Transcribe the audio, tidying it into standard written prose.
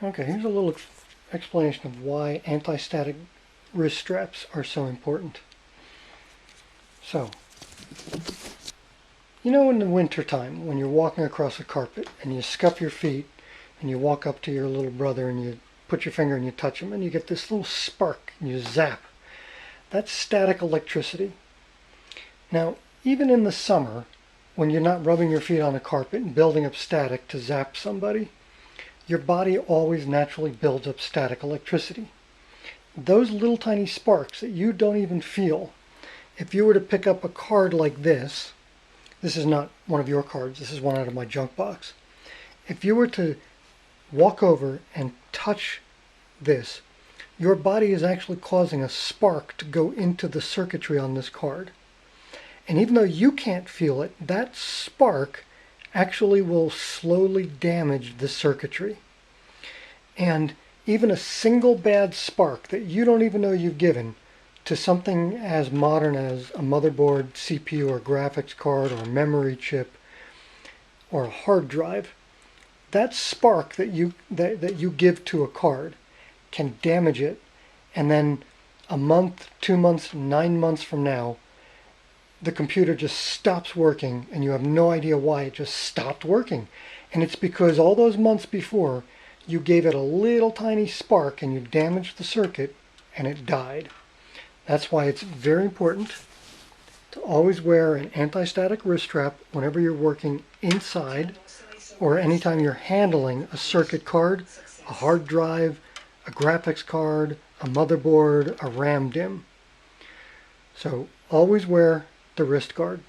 Okay, here's a little explanation of why anti-static wrist straps are so important. So, you know in the winter time when you're walking across a carpet and you scuff your feet and you walk up to your little brother and you put your finger and you touch him and you get this little spark and you zap. That's static electricity. Now, even in the summer, when you're not rubbing your feet on a carpet and building up static to zap somebody, your body always naturally builds up static electricity. Those little tiny sparks that you don't even feel, if you were to pick up a card like this is not one of your cards, this is one out of my junk box. If you were to walk over and touch this, your body is actually causing a spark to go into the circuitry on this card. And even though you can't feel it, that spark actually will slowly damage the circuitry. And even a single bad spark that you don't even know you've given to something as modern as a motherboard, CPU, or graphics card, or a memory chip, or a hard drive, that spark that you give to a card can damage it, and then a month, 2 months, 9 months from now, the computer just stops working and you have no idea why it just stopped working. And it's because all those months before you gave it a little tiny spark and you damaged the circuit and it died. That's why it's very important to always wear an anti-static wrist strap whenever you're working inside or anytime you're handling a circuit card, a hard drive, a graphics card, a motherboard, a RAM DIMM. So always wear the wrist guard.